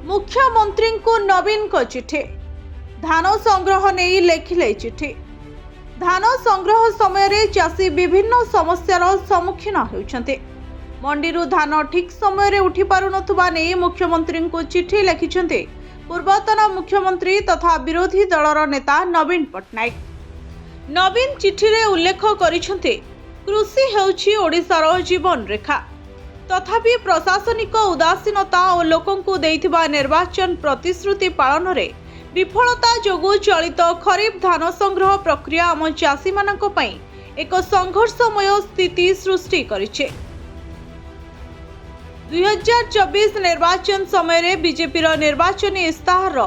मुख्यमंत्री को नवीन को चिठी धान संग्रह नहीं लेखिले चिठी। धान संग्रह समय रे चाषी विभिन्न समस्यार सम्मुखीन होउछन्ते। मंडीरू धान ठीक समय रे उठी पारु नथुबा नै मुख्यमंत्री को चिठी लिखिछन्ते पूर्वतन मुख्यमंत्री तथा विरोधी दलर नेता नवीन पट्टनायक। नवीन चिठी रे उल्लेख करिछन्ते कृषि हेउछि ओडिशार जीवन रेखा, तथापि प्रशासनिक उदासीनता और लोकंकु देइथिबा निर्वाचन प्रतिश्रुति पालन रे विफलता जोगु चलित खरीफ धान संग्रह प्रक्रिया आम चाषी मानक पई एक संघर्षमय स्थिति सृष्टि करिछे। 2024 निर्वाचन समय रे बीजेपी रो निर्वाचनी इस्ताहार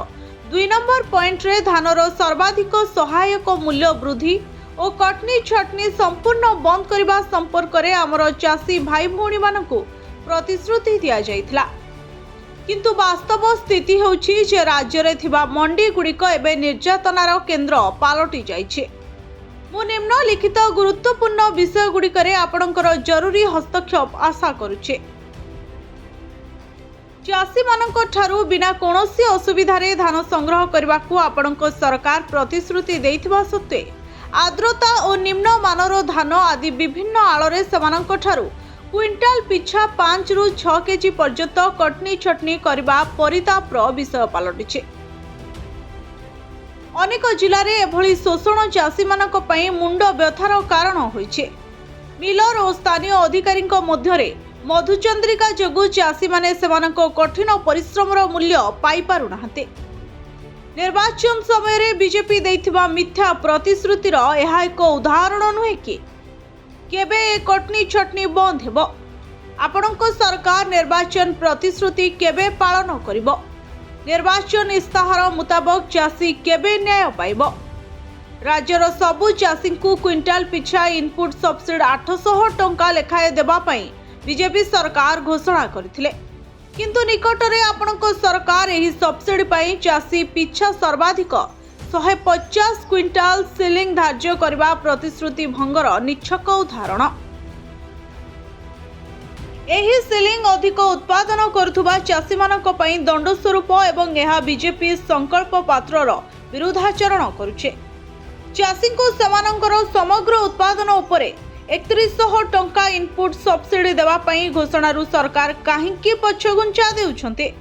2 नंबर पॉइंट रे धानर सर्वाधिक सहायक मूल्य वृद्धि और कटनी छटनी संपूर्ण बंद करने संपर्क में आमर चाषी भाई भौणी मानकु प्रतिश्रुति दिया जाइथिला। किंतु वास्तव स्थिति होछि जे राज्य रे थिबा मंडी गुड़िक एबे निर्यातनार केंद्र पालटि जाइछे। मु निम्नलिखित गुरुत्वपूर्ण विषय गुड़िकरे आपणकर जरूरी हस्तक्षेप आशा करुछे। चाषी मानक ठारू बिना कोनोसी असुविधारे धान संग्रह करबाकू आपणक सरकार प्रतिश्रुति देइथिबा सत्वे आर्द्रता और निम्न मानर धान आदि विभिन्न आଳରେ सेमानक ठारू क्विंटाल पिछा 5 ରୁ 6 केजी पर्यंत कटनी छटनी करबा परितापर विषय पलटिछे। अनेक जिले में एभली शोषण चाषी मानक पई मुंड व्यथार कारण होइछे। मिलर और स्थानीय अधिकारी मध्य मधुचंद्रिका जोगु चाषी माने सेमानक कठिन परिश्रमर मूल्य पाई पारु नाहंते। निर्वाचन समय रे बीजेपी देइथिबा मिथ्या प्रतिश्रुतिर यह एक उदाहरण नुहे कि केबे कटनी छटनी बंद हेबो। आपणक सरकार निर्वाचन प्रतिश्रुति केबे पालन करिबो? निर्वाचन इस्ताहार मुताबक चाषी केबे न्याय पाइबो? राज्यर सबु चाषी को क्विंटाल पिछा इनपुट सब्सिडी 800 टंका लेखाए देबा पई बीजेपी सरकार घोषणा करथिले। किंतु निकटरे आपणक सरकार एही सब्सिडी पाई चाषी पिछा सर्वाधिक 150 क्विंटाल सिलिंग धार्य करबा प्रतिश्रुति भंगर निच्छक उदाहरण। एही सिलिंग अधिक उत्पादन करुथुबा चाषी मानक पई दंड स्वरूप एवं यह बीजेपी संकल्प पात्रर विरुद्धाचरण करुछे। चाषी को सेमानकर समग्र उत्पादन उपरे 3100 टंका इनपुट सब्सिडी देवा पई घोषणारू सरकार काहींकी पछगुंचा देउछन्ते।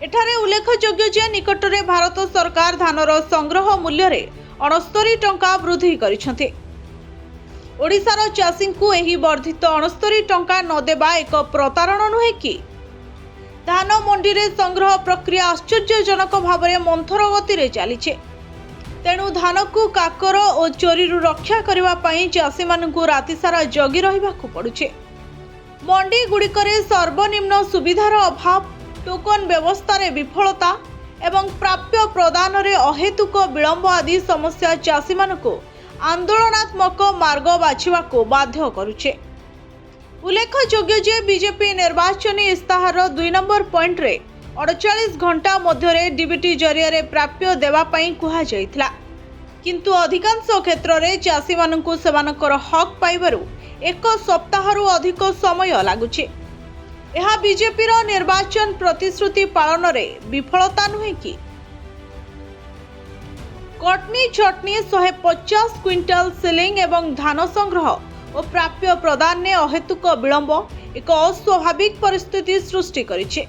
एठारे उल्लेखयोग्य जे निकटरे भारत सरकार धानर संग्रह मूल्य रे 69 टंका वृद्धि करिछन्ते। ओडिशार चाषी को एही वर्धित 69 टंका न देबा एक प्रतारण नुहे कि? धान मंडी रे संग्रह प्रक्रिया आश्चर्यजनक भावरे मंथर गति रे चलीछे। तेणु धान को काकर और चोरी रक्षा करबा पई चाषी मानकु राति सारा जगी रहिबाकू पड़ुछे। मंडी गुड़िकरे सर्वनिम्न सुविधार अभाव, टोकन व्यवस्था रे विफलता एवं प्राप्य प्रदान रे अहेतुक विलंब आदि समस्या चाषी मानकु आंदोलनात्मक मार्ग बाछिबाकू बाध्य करुछे। उल्लेखयोग्य जे बीजेपी निर्वाचनी इस्ताहार 2 नंबर पॉइंट रे 48 घंटा मध्य डीबीटी जरिया प्राप्य देवा पई कुहा जाइथिला। किंतु अधिकांश क्षेत्र में चाषी मानकु सेमानकर हक पाइबारु 1 सप्ताहरु अधिक समय लागुछे। यह बीजेपी रो निर्वाचन प्रतिश्रुति पालन रे विफलता नुहे कि? कटनी छटनी 150 क्विंटाल सिलिंग एवं धान संग्रह और प्राप्य प्रदान ने अहेतुक विलंब एक अस्वाभाविक परिस्थिति सृष्टि करिछे,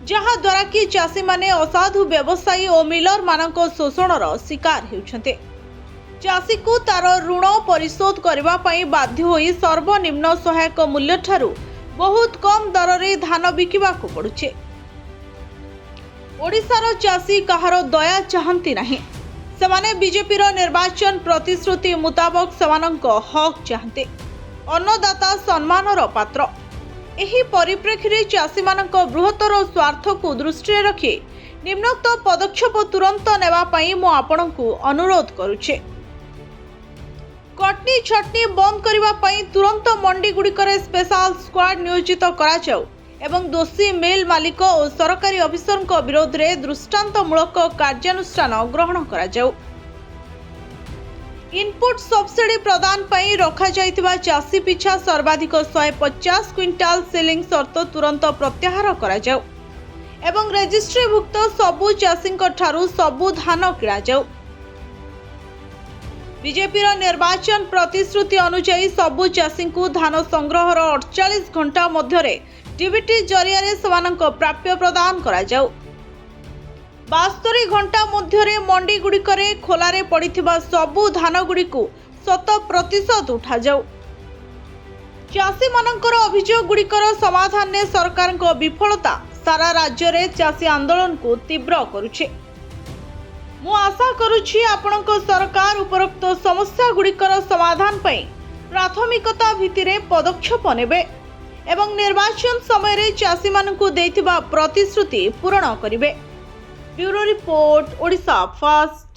जहा द्वारा कि चाषी माने असाधु व्यवसायी और मिलर मानक शोषणर शिकार हेउछन्ते। चाषी को तार ऋण परिशोध करबा पई बाध्य होई सर्वनिम्न सहायक मूल्य ठारू बहुत कम दर रे धान बिकिबाकू पड़ुछे। ओडिशार चाषी कहार दया चाहंती नाही। सेमाने बीजेपी रो निर्वाचन प्रतिश्रुति मुताबक सेमानक हक चाहते। अन्नदाता सम्मानर पात्र। एही परिप्रेक्षी रे चाषी मानक बृहत्तर स्वार्थ को दृष्टि रखी निम्नोक्त पदक्षेप तुरंत नेवा पई मो आपनकु अनुरोध करुछे। कटनी छटनी बंद करबा पई तुरंत मंडी गुड़िकरे स्पेशल स्क्वाड नियोजित करा जाऊ एवं दोषी मिल मालिक और सरकारी अफिसर विरोध में दृष्टांतमूलक कार्यानुष्ठान ग्रहण करा जाऊ। इनपुट सब्सिडी प्रदान पई रखा जाइतिबा चासी पिछा सर्वाधिक 150 क्विंटाल सीलिंग शर्त तुरंत प्रत्याहार करा जाऊ एवं रेजिस्ट्रीभुक्त सबु चाषींक ठारू सबु धान किणा जाऊ। बीजेपी निर्वाचन प्रतिश्रुति अनुसार सबु चाषी को धान संग्रहर 48 घंटा मध्य डीबीटी जरिया सेमानक प्राप्य प्रदान करा जाऊ। 72 घंटा मध्य मंडी गुड़िकरे खोलारे पड़िथिबा सबु धान गुड़िकु 100% उठा जाऊ। चाषी मानकर अभियोग गुड़िकर समाधान ने सरकार को विफलता सारा राज्य रे चाषी आंदोलन को तीव्र करुछे। मु आशा करुछि आपणक सरकार उपरोक्त समस्या गुड़िकर समाधान पई प्राथमिकता भित्तिरे पदक्षेप नेबे एवं निर्वाचन समय रे चाषी मानकु देथिबा प्रतिश्रुति पूर्ण करिवे। Bureau report, Odisha fast.